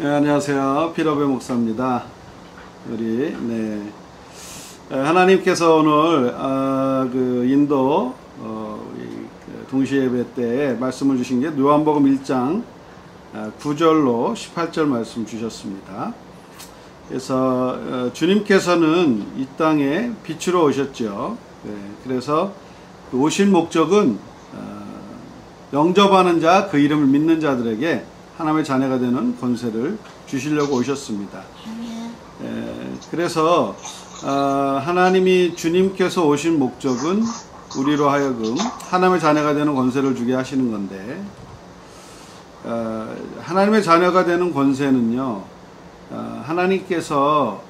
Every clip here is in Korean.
네, 안녕하세요. 피러베 목사입니다. 하나님께서 오늘 인도 동시 예배 때 말씀을 주신 게 요한복음 1장 9절로 18절 말씀 주셨습니다. 그래서 주님께서는 이 땅에 빛으로 오셨죠. 그래서 오신 목적은 영접하는 자, 그 이름을 믿는 자들에게 하나님의 자녀가 되는 권세를 주시려고 오셨습니다. 그래서 하나님이 주님께서 오신 목적은 우리로 하여금 하나님의 자녀가 되는 권세를 주게 하시는 건데, 하나님의 자녀가 되는 권세는요, 하나님께서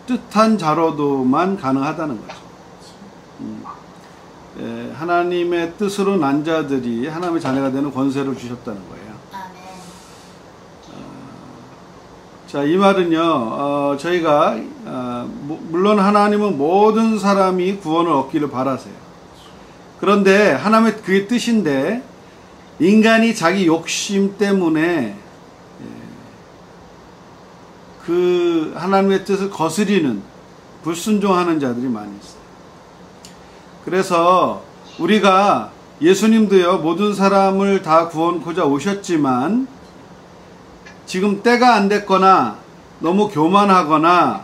뜻한 자로도만 가능하다는 거죠. 하나님의 뜻으로 난 자들이 하나님의 자녀가 되는 권세를 주셨다는 거예요. 자, 이 말은요, 저희가 물론 하나님은 모든 사람이 구원을 얻기를 바라세요. 그런데 하나님의 그게 뜻인데, 인간이 자기 욕심 때문에 그 하나님의 뜻을 거스리는, 불순종하는 자들이 많이 있어요. 그래서 우리가, 예수님도요, 모든 사람을 다 구원코자 오셨지만 지금 때가 안 됐거나 너무 교만하거나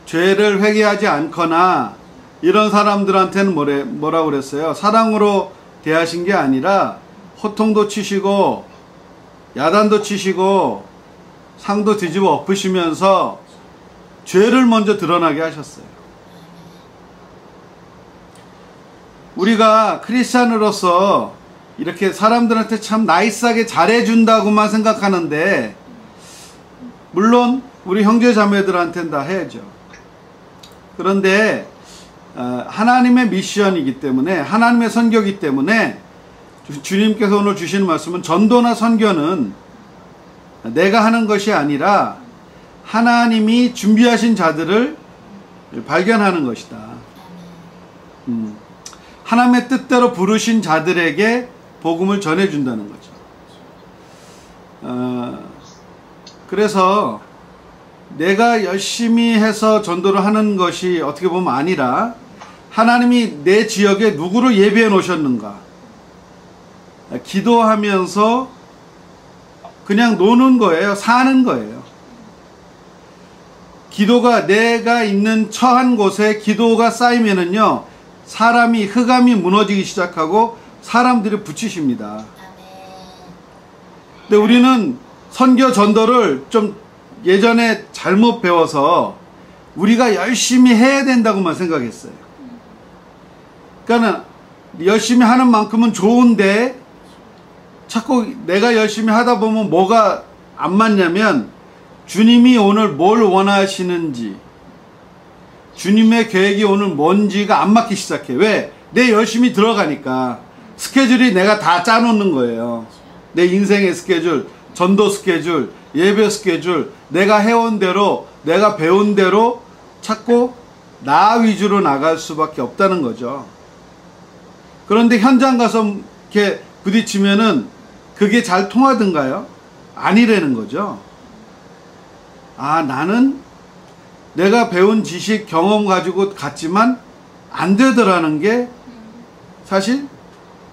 죄를 회개하지 않거나 이런 사람들한테는 뭐라고 그랬어요? 사랑으로 대하신 게 아니라 호통도 치시고 야단도 치시고 상도 뒤집어 엎으시면서 죄를 먼저 드러나게 하셨어요. 우리가 크리스찬으로서 이렇게 사람들한테 참 나이스하게 잘해준다고만 생각하는데, 물론 우리 형제 자매들한테는 다 해야죠. 그런데 하나님의 미션이기 때문에, 하나님의 선교이기 때문에 주님께서 오늘 주시는 말씀은, 전도나 선교는 내가 하는 것이 아니라 하나님이 준비하신 자들을 발견하는 것이다. 하나님의 뜻대로 부르신 자들에게 복음을 전해준다는 거죠. 그래서 내가 열심히 해서 전도를 하는 것이 어떻게 보면 아니라, 하나님이 내 지역에 누구를 예비해 놓으셨는가, 기도하면서 그냥 노는 거예요. 사는 거예요. 기도가, 내가 있는 처한 곳에 기도가 쌓이면은요, 사람이, 흑암이 무너지기 시작하고 사람들이 붙이십니다. 근데 우리는 선교 전도를 좀 예전에 잘못 배워서 우리가 열심히 해야 된다고만 생각했어요. 그러니까 열심히 하는 만큼은 좋은데, 자꾸 내가 열심히 하다 보면 뭐가 안 맞냐면, 주님이 오늘 뭘 원하시는지, 주님의 계획이 오늘 뭔지가 안 맞기 시작해. 왜? 내 열심히 들어가니까. 스케줄이 내가 다 짜놓는 거예요. 내 인생의 스케줄, 전도 스케줄, 예배 스케줄, 내가 해온 대로, 내가 배운 대로 자꾸 나 위주로 나갈 수밖에 없다는 거죠. 그런데 현장 가서 이렇게 부딪히면은 그게 잘 통하던가요? 아니라는 거죠. 아, 나는 내가 배운 지식, 경험 가지고 갔지만 안 되더라는 게 사실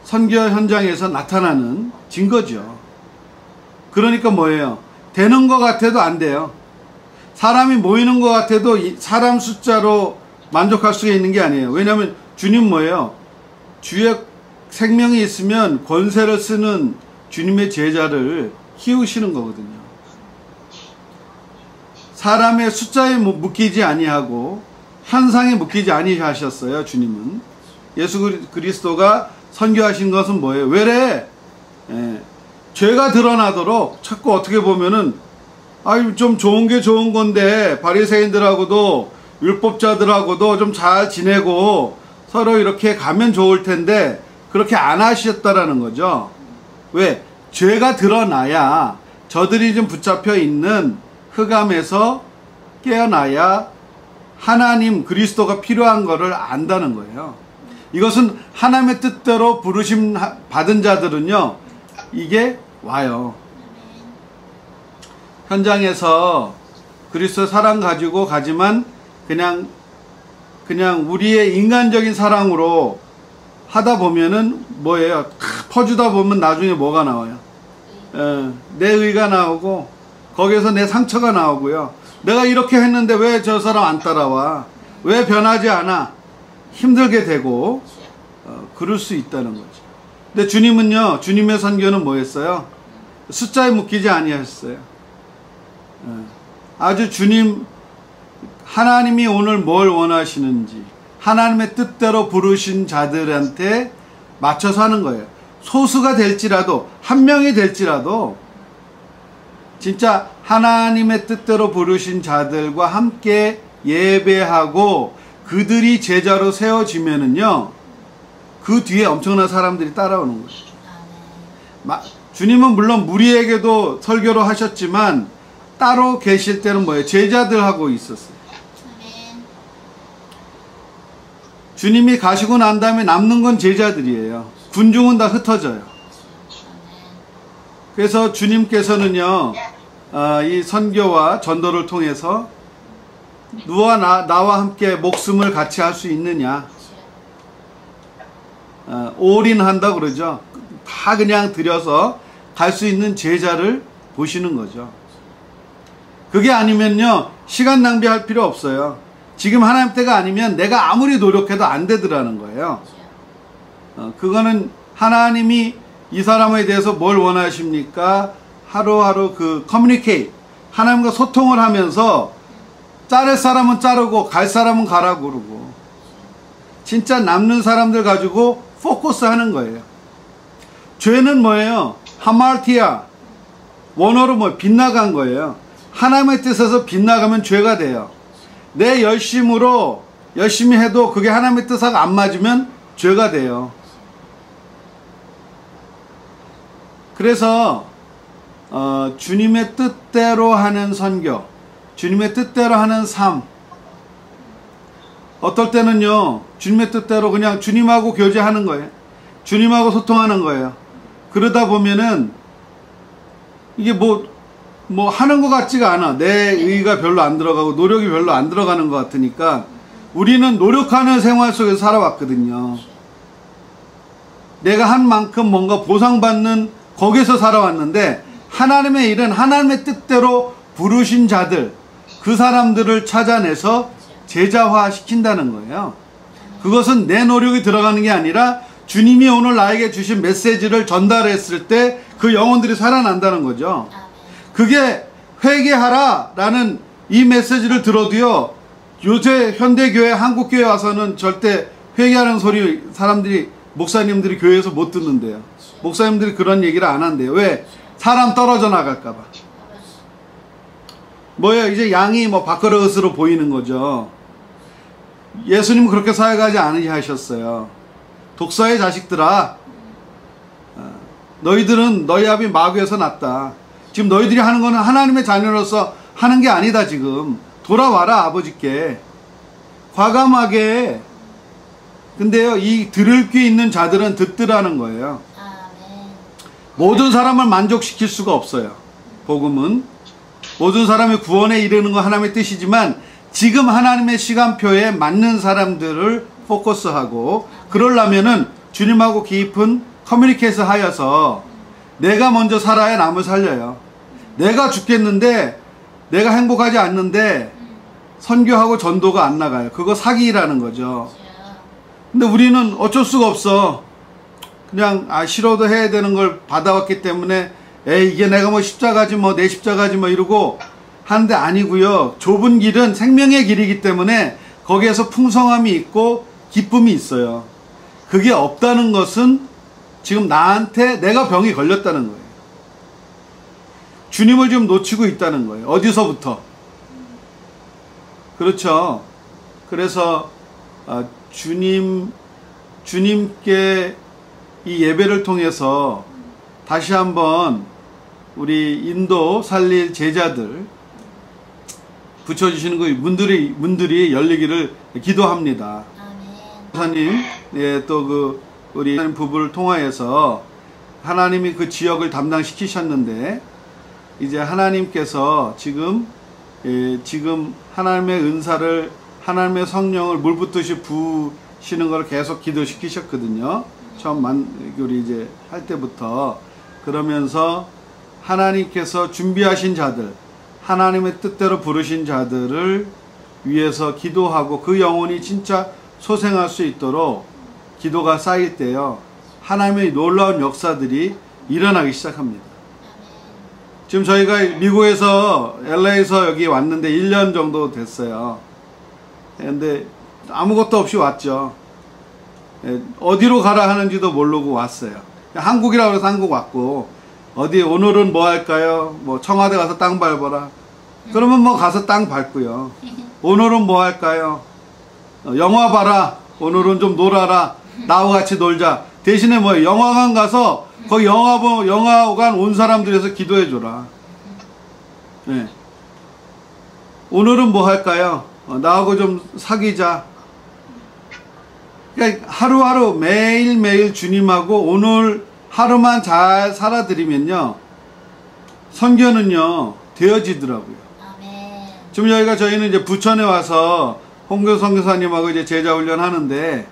선교 현장에서 나타나는 증거죠. 그러니까 뭐예요? 되는 것 같아도 안 돼요. 사람이 모이는 것 같아도 사람 숫자로 만족할 수 있는 게 아니에요. 왜냐하면 주님 뭐예요? 주의 생명이 있으면 권세를 쓰는 주님의 제자를 키우시는 거거든요. 사람의 숫자에 묶이지 아니하고 현상에 묶이지 아니하셨어요. 주님은. 예수 그리스도가 선교하신 것은 뭐예요? 왜래? 죄가 드러나도록 자꾸 어떻게 보면은, 좀 좋은 게 좋은 건데 바리새인들하고도 율법자들하고도 좀 잘 지내고 서로 이렇게 가면 좋을 텐데 그렇게 안 하셨다라는 거죠. 왜? 죄가 드러나야 저들이 좀 붙잡혀 있는 흑암에서 깨어나야 하나님, 그리스도가 필요한 것을 안다는 거예요. 이것은 하나님의 뜻대로 부르심 받은 자들은요, 이게 와요. 현장에서 그리스도 사랑 가지고 가지만 그냥 우리의 인간적인 사랑으로 하다 보면은 뭐예요? 퍼주다 보면 나중에 뭐가 나와요? 내 의가 나오고 거기에서 내 상처가 나오고요. 내가 이렇게 했는데 왜 저 사람 안 따라와? 왜 변하지 않아? 힘들게 되고 그럴 수 있다는 거죠. 근데 주님은요, 주님의 선교는 뭐였어요? 숫자에 묶이지 아니하셨어요. 아주 하나님이 오늘 뭘 원하시는지 하나님의 뜻대로 부르신 자들한테 맞춰서 하는 거예요. 소수가 될지라도, 한 명이 될지라도 진짜 하나님의 뜻대로 부르신 자들과 함께 예배하고 그들이 제자로 세워지면은요, 그 뒤에 엄청난 사람들이 따라오는 거죠. 주님은 물론 무리에게도 설교를 하셨지만 따로 계실 때는 뭐예요? 제자들하고 있었어요. 주님이 가시고 난 다음에 남는 건 제자들이에요. 군중은 다 흩어져요. 그래서 주님께서는요, 이 선교와 전도를 통해서 누가 나와 함께 목숨을 같이 할 수 있느냐, 올인한다 그러죠. 다 그냥 들여서 갈 수 있는 제자를 보시는 거죠. 그게 아니면요, 시간 낭비할 필요 없어요. 지금 하나님 때가 아니면 내가 아무리 노력해도 안 되더라는 거예요. 그거는 하나님이 이 사람에 대해서 뭘 원하십니까? 하루하루 커뮤니케이트, 하나님과 소통을 하면서 자를 사람은 자르고 갈 사람은 가라고 그러고 진짜 남는 사람들 가지고 포커스 하는 거예요. 죄는 뭐예요? 하마르티아, 원어로 빗나간 거예요. 하나님의 뜻에서 빗나가면 죄가 돼요. 내 열심히 해도 그게 하나님의 뜻하고 안 맞으면 죄가 돼요. 그래서 주님의 뜻대로 하는 선교, 주님의 뜻대로 하는 삶, 어떨 때는요, 주님의 뜻대로 그냥 주님하고 교제하는 거예요. 주님하고 소통하는 거예요. 그러다 보면은 이게 뭐 하는 것 같지가 않아. 내 의가 별로 안 들어가고 노력이 별로 안 들어가는 것 같으니까 우리는 노력하는 생활 속에서 살아왔거든요. 내가 한 만큼 뭔가 보상받는 거기서 살아왔는데 하나님의 일은 하나님의 뜻대로 부르신 자들, 그 사람들을 찾아내서 제자화 시킨다는 거예요. 그것은 내 노력이 들어가는 게 아니라 주님이 오늘 나에게 주신 메시지를 전달했을 때 그 영혼들이 살아난다는 거죠. 그게 회개하라 라는 이 메시지를 들어도요, 요새 현대교회, 한국교회 와서는 절대 회개하는 소리 목사님들이 교회에서 못 듣는데요. 목사님들이 그런 얘기를 안 한대요. 왜? 사람 떨어져 나갈까봐. 뭐예요? 이제 양이 밥그릇으로 보이는 거죠. 예수님은 그렇게 사역하지 않으셨어요. 독사의 자식들아, 너희들은 너희 아비 마귀에서 났다. 지금 너희들이 하는 거는 하나님의 자녀로서 하는 게 아니다. 지금 돌아와라 아버지께. 과감하게. 근데요, 이 들을 귀 있는 자들은 듣더라는 거예요. 모든 사람을 만족시킬 수가 없어요. 복음은 모든 사람의 구원에 이르는 건 하나님의 뜻이지만 지금 하나님의 시간표에 맞는 사람들을 포커스하고, 그러려면은 주님하고 깊은 커뮤니케이션 하여서 내가 먼저 살아야 남을 살려요. 내가 죽겠는데, 내가 행복하지 않는데 선교하고 전도가 안 나가요. 그거 사기라는 거죠. 근데 우리는 어쩔 수가 없어. 그냥 싫어도 해야 되는 걸 받아왔기 때문에 이게 내가 십자가지 내 십자가지 이러고 하는데 아니고요. 좁은 길은 생명의 길이기 때문에 거기에서 풍성함이 있고 기쁨이 있어요. 그게 없다는 것은 지금 나한테 내가 병이 걸렸다는 거예요. 주님을 좀 놓치고 있다는 거예요. 어디서부터? 그렇죠. 그래서 주님께 이 예배를 통해서 다시 한번 우리 인도 살릴 제자들 붙여주시는 그 문들이 열리기를 기도합니다. 목사님, 또 우리 부부를 통하여서 하나님이 그 지역을 담당시키셨는데 이제 하나님께서 지금 하나님의 은사를, 하나님의 성령을 물 붓듯이 부으시는 걸 계속 기도시키셨거든요. 처음 우리 이제 할 때부터. 그러면서 하나님께서 준비하신 자들, 하나님의 뜻대로 부르신 자들을 위해서 기도하고 그 영혼이 진짜 소생할 수 있도록 기도가 쌓일 때요, 하나님의 놀라운 역사들이 일어나기 시작합니다. 지금 저희가 미국에서 LA에서 여기 왔는데 1년 정도 됐어요. 근데 아무것도 없이 왔죠. 어디로 가라 하는지도 모르고 왔어요. 한국이라고 해서 한국 왔고, 어디 오늘은 뭐 할까요? 뭐 청와대 가서 땅 밟아라. 그러면 뭐 가서 땅 밟고요. 오늘은 뭐 할까요? 영화 봐라. 오늘은 좀 놀아라. 나와 같이 놀자. 대신에 뭐 영화관 가서 거기 영화관 온 사람들에서 기도해 줘라. 네. 오늘은 뭐 할까요? 나하고 좀 사귀자. 그러니까 하루하루 매일매일 주님하고 오늘 하루만 잘 살아드리면요, 선교는요 되어지더라고요. 아멘. 지금 저희는 이제 부천에 와서 홍교 선교사님하고 이제 제자 훈련 하는데,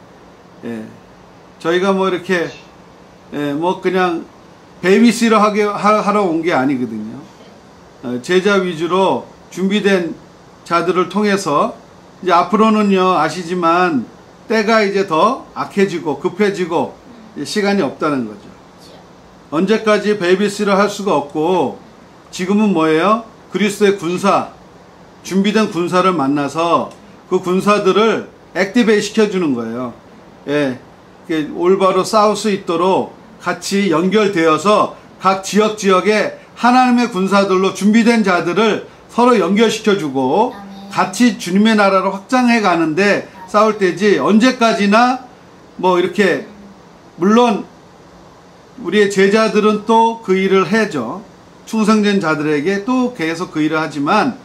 저희가 뭐 이렇게 뭐 그냥 베이비시러 하러 온 게 아니거든요. 제자 위주로 준비된 자들을 통해서 이제 앞으로는요, 아시지만 때가 이제 더 악해지고 급해지고 시간이 없다는 거죠. 언제까지 베이비시러 할 수가 없고, 지금은 뭐예요? 그리스도의 군사, 준비된 군사를 만나서 그 군사들을 액티베이트 시켜주는 거예요. 올바로 싸울 수 있도록 같이 연결되어서 각 지역에 하나님의 군사들로 준비된 자들을 서로 연결시켜주고 같이 주님의 나라를 확장해 가는데 싸울 때지, 언제까지나 뭐 이렇게, 물론 우리의 제자들은 또 그 일을 해죠. 충성된 자들에게 또 계속 그 일을 하지만,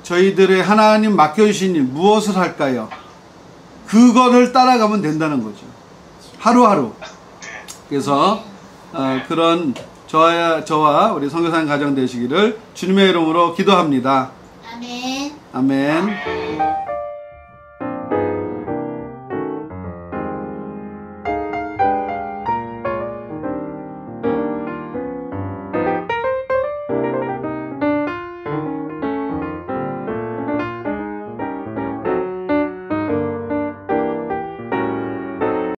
저희들의 하나님 맡겨주신 일 무엇을 할까요? 그거를 따라가면 된다는 거죠. 하루하루. 그래서 그런 저와 우리 선교사님 가정 되시기를 주님의 이름으로 기도합니다. 아멘. 아멘.